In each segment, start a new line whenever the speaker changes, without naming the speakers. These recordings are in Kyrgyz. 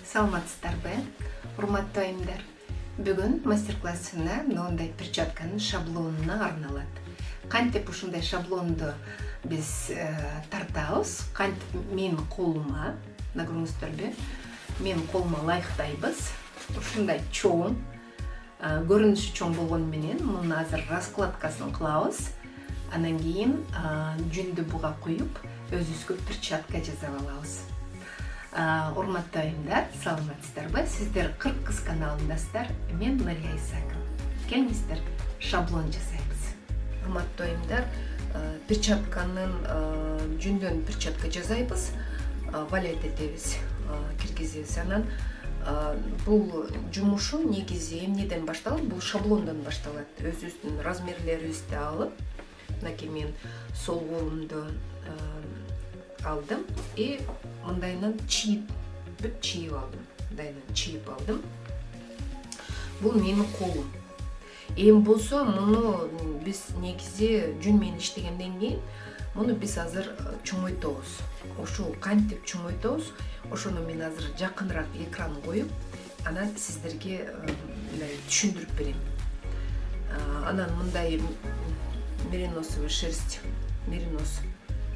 Саламатсыздарбы, урматтуу айымдар. Бүгүн мастер-классына мындай перчатканын шаблонуна арналат. Кантип ушундай шаблонду биз тартабыз, кантип менин колума, көрүңүздөрбү, менин колума ылайыктайбыз. Ушундай чоң, көрүнүшү чоң болгону менен мунун азыр раскладкасын кылабыз. Анан кийин жүндү буга коюп, өзүбүзгө перчатка жасап алабыз. Урматтуу айымдар, саламатсыздарбы? Сиздер Кыргыз каналындасыздар. Мен Мария Исакова. Келиңиздер, шаблон жасайбыз. Урматтуу айымдар, перчатканын жүндөн перчатка жасайбыз. Валет этебиз, киргизебиз. Анан бул жумушу негизи эмнеден башталат? Бул шаблондон башталат. Өзүбүздүн размерлерибизди алып, мынакей мен сол колумду алдым и мындайынан чийип алдым. Мындайынан чийип алдым. Бул менин колум. Эми болсо муну биз негизи жүн менен иштегенден кийин муну биз азыр чоңойтобуз. Ошол кантип чоңойтобуз? Ошону мен азыр жакыныраак экран коюп, анан сиздерге мындай түшүндүрүп берем. Анан мындай мериносовый шерсть, меринос,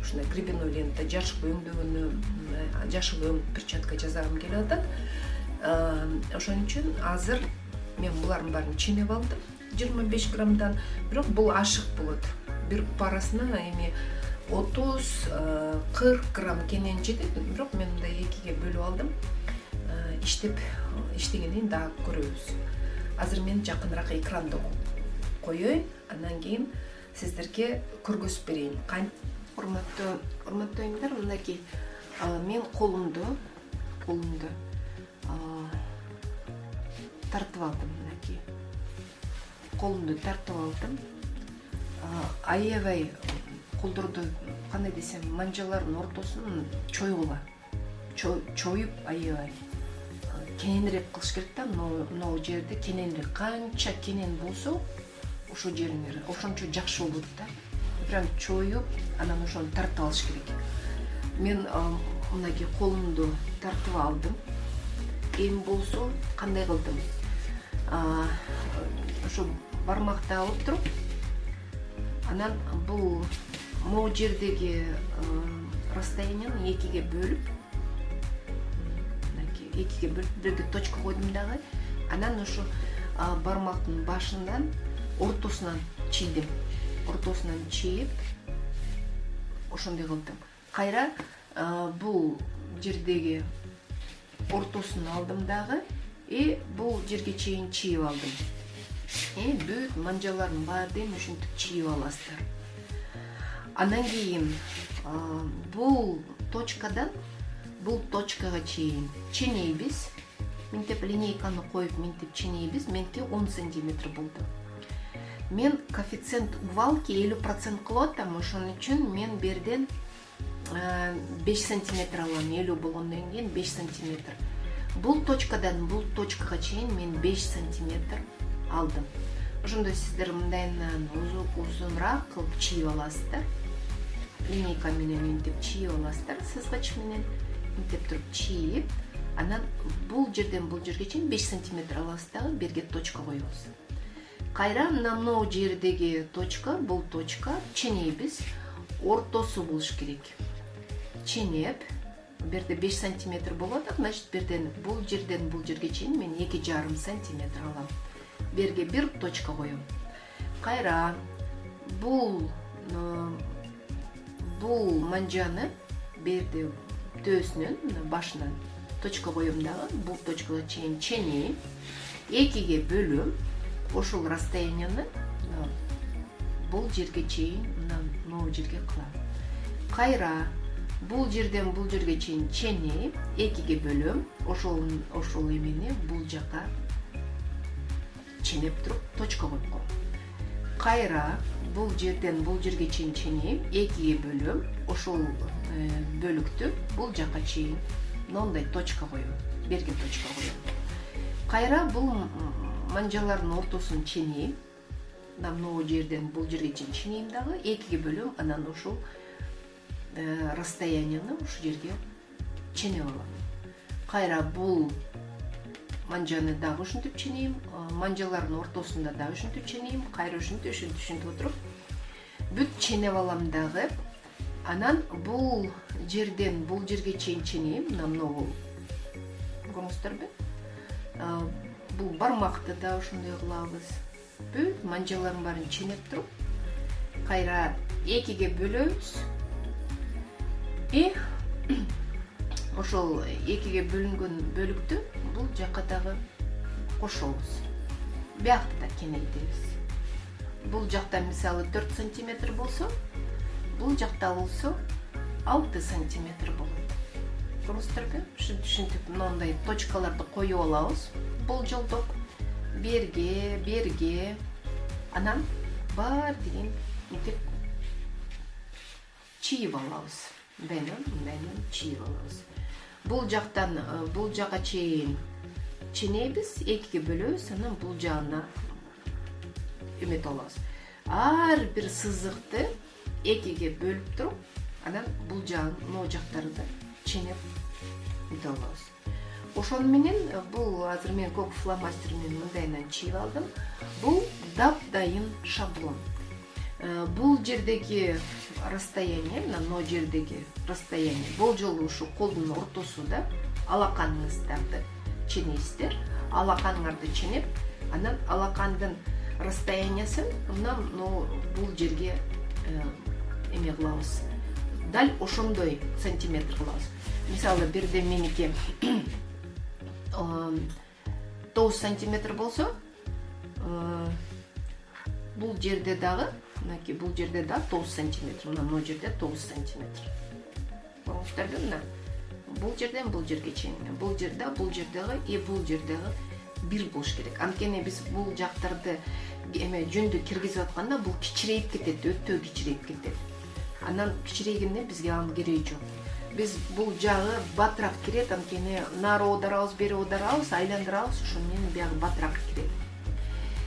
ушундай гребенной лента, жашыл өң перчатка жасагым келип атат. Ошон үчүн азыр мен булардын баарын ченеп алдым 25 граммдан. Бирок бул ашык болот. Бир парасына эми 30-40 грамм кенен жетет. Бирок мен мындай экиге бөлүп алдым. Иштегенден дагы көрөбүз. Азыр мен жакыныраак экранды коёюн, анан кийин сиздерге көргөзүп берейин. Урматтуу айымдар, мынакей мен колумду тартып алдым, мынакей. Колумду тартып алдым. Аябай колдорду, кандай десем, манжалардын ортосун чоюп аябай кененирээк кылыш керек да. Могу жерде кененирээк, канча кенен болсо ошол жериңер ошончо жакшы болот да. Прям чоюп, анан ошону тартып алыш керек. Мен мынакей колумду тартып алдым. Эми болсо кандай кылдым? Ошо бармакты алып туруп, анан бул могу жердеги расстоянияны экиге бөлүп, бирге точка койдум дагы. Анан ошо бармактын башынан ортосунан чийдим. Ортосунан чийип, ошондой кылдым. Кайра бул жердеги ортосун алдым дагы и бул жерге чейин чийип алдым. Бүт манжалардын баарын ушинтип чийип аласыздар. Андан кийин бул точкадан бул точкага чейин ченейбиз. Минтип линейканы коюп, минтип ченейбиз. Меники 10 сантиметр болду. Мен коэффициент увалки 50% кылып атам, ошон үчүн мен берден 5 сантиметр алам. 50 болгондон кийин 5 сантиметр. Бул точкадан бул точкага чейин мен 5 сантиметр алдым. Ошондой сиздер мындайынан узунураак кылып чийип аласыздар. Линейка менен минтип чийип аласыздар. Сызгач менен минтип туруп чийип, анан бул жерден бул жерге чейин 5 сантиметр аласыз дагы, берге точка коебуз. Кайра могу жердеги точка, бул точка ченейбиз. Ортосу болуш керек. Ченеп, берде 5 сантиметр болот, значит берден бул жерге чейин мен 2,5 сантиметр алам. Берге бир точка коем. Кайра бул манжаны берде төөсүнөн, башынан точка коем дагы, бул точкага чейин ченейм, экиге бөлөм. Ошол расстоянияны бул жерге чейин, могу жерге кылам. Кайра бул жерден бул жерге чейин ченейм, экиге бөлөм. Ошол эмени бул жака ченеп туруп точка коюп коем. Кайра бул жерден бул жерге чейин ченейм, экиге бөлөм. Ошол бөлүктү бул жака чейин мындай точка коем, берге точка коем. Кайра бул манжалардын ортосун ченейм. Могу жерден бул жерге чейин ченейм дагы, экиге бөлөм, анан ушул расстоянияны ушу жерге ченеп алам. кайра бул манжаны дагы ушинтип ченейм, манжалардын ортосунда дагы ушинтип ченейм, кайра ушинтип отуруп бүт ченеп алам дагы. Анан бул жерге чейин ченейм. Мына могу көрүңүздөрбү? Бул бармакты да ошондой кылабыз. Бүт манжалардын баарын ченеп туруп, кайра экиге бөлөбүз. Ошол экиге бөлүнгөн бөлүктү бул жакка дагы кошобуз. Биякты да кеңейтебиз. Бул жакта мисалы 4 сантиметр болсо, бул жакта болсо 6 сантиметр болот. Көрүңүздөрбү? Ушинтип мындай точкаларды коюп алабыз. Бул жолдоп берге, анан бар деген мынтип чийип алабыз. Мындай чийип алабыз. Бул жактан бул жака чейин ченейбиз, экиге бөлөбүз, анан бул жагына эметип алабыз. Ар бир сызыкты экиге бөлүп туруп, анан бул жагын, могу жактарды ченеп өтө алабыз. Ошону менен бул азыр мен көк фломастер менен мындайынан чийип алдым. Бул дап-дайын шаблон. Бул жердеги расстояние, мына жердеги расстояние, бул жолу ушу колдун ортосунда алаканыңыздарды ченейсиздер. Алаканыңарды ченеп, анан алакандын расстояниясын мына бул жерге эме кылабыз. Дал ошондой сантиметр кылабыз. Мисалы, бирде меники 9 сантиметр болсо, бул жерде дагы, мынакей бул жерде да 9 сантиметр, мына жерде 9 сантиметр. Көрүңүздөрбү, мына бул жерден бул жерге чейин, бул жердеги бул жердеги бир болуш керек. Анткени биз бул жактарды эме жөндө киргизип атканда бул кичирейип кетет, өтө кичирейип кетет. Анан кичирейгенде бизге анын кереги жок. Биз бул жагы батыраак кирет, анткени нары оодарабыз, бери оодарабыз, айландырабыз, ошону менен биягы батыраак кирет.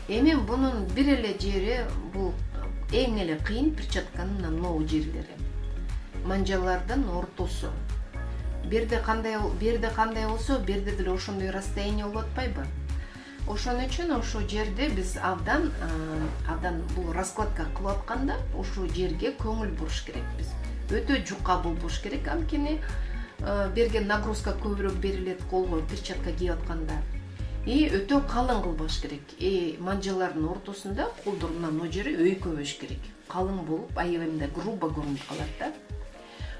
Эми бунун бир эле жери, бул эң эле кыйын перчатканын могу жерлери. Манжалардын ортосу. Берде кандай болсо, берде деле ошондой расстояние болуп атпайбы? Ошон үчүн ошо жерде биз абдан бул раскладка кылып атканда ошол жерге көңүл буруш керекпиз. Өтө жука болбош керек, анткени берген нагрузка көбүрөөк берилет колго перчатка кийип атканда. Өтө калың кылбаш керек. Манжалардын ортосунда колдун могу жери өйкөбөш керек. Калың болуп, аябай мындай грубо көрүнүп калат да.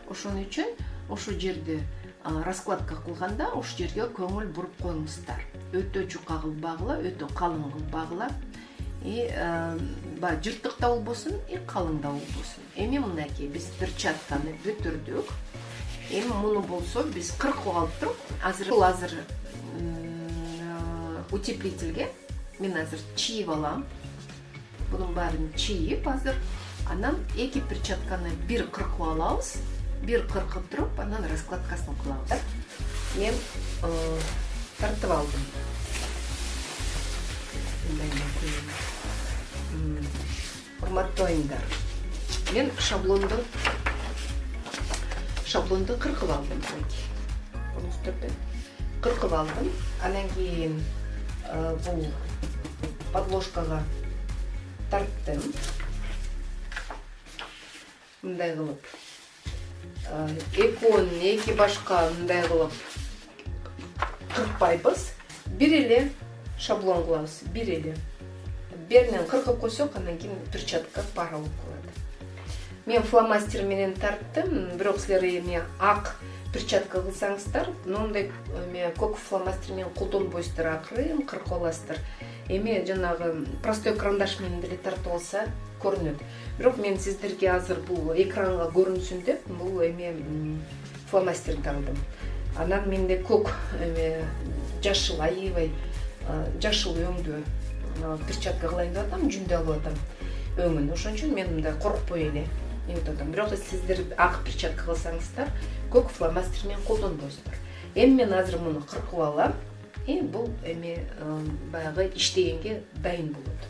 Ошон үчүн ошол жерде раскладка кылганда ошол жерге көңүл буруп коюңуздар. Өтө жука кылбагыла, өтө калың кылбагыла. Жыртык да болбосун, калың да болбосун. Эми мынакей биз перчатканы бүтүрдүк. Эми муну болсо биз кыркып алып туруп, азыр утеплительге мен азыр чийип алам. Бунун баарын чийип азыр, анан эки перчатканы бир кыркып алабыз. Бир кыркып туруп, анан раскладкасын кылабыз. Мен тартып алдым. Урматтуу айымдар, мен шаблонду кыркып алдым. Кыркып алдым. Анан кийин бул подложкага тарттым. Мындай кылып. Эки башка мындай кылып кыркпайбыз. Бир эле шаблон кылабыз, бир эле. Беринен кыркып койсок, анан кийин перчатка пара болуп калат. Мен фломастер менен тарттым, бирок силер эми ак перчатка кылсаңыздар, мындай көк фломастер менен колдонбойсуздар, акырын кыркып аласыздар. Эми жанагы простой карандаш менен деле тартып алса көрүнөт. Бирок мен сиздерге азыр бул экранга көрүнсүн деп бул фломастерди алдым. Анан менде көк жашыл, аябай жашыл өңдүү перчатка кылайын деп атам, жүндө алып атам өңүн. Ошон үчүн мен мындай коркпой эле эметип атам. Бирок сиздер ак перчатка кылсаңыздар, көк фломастер менен колдонбойсуздар. Эми мен азыр муну кыркып алам. Бул баягы иштегенге дайын болот.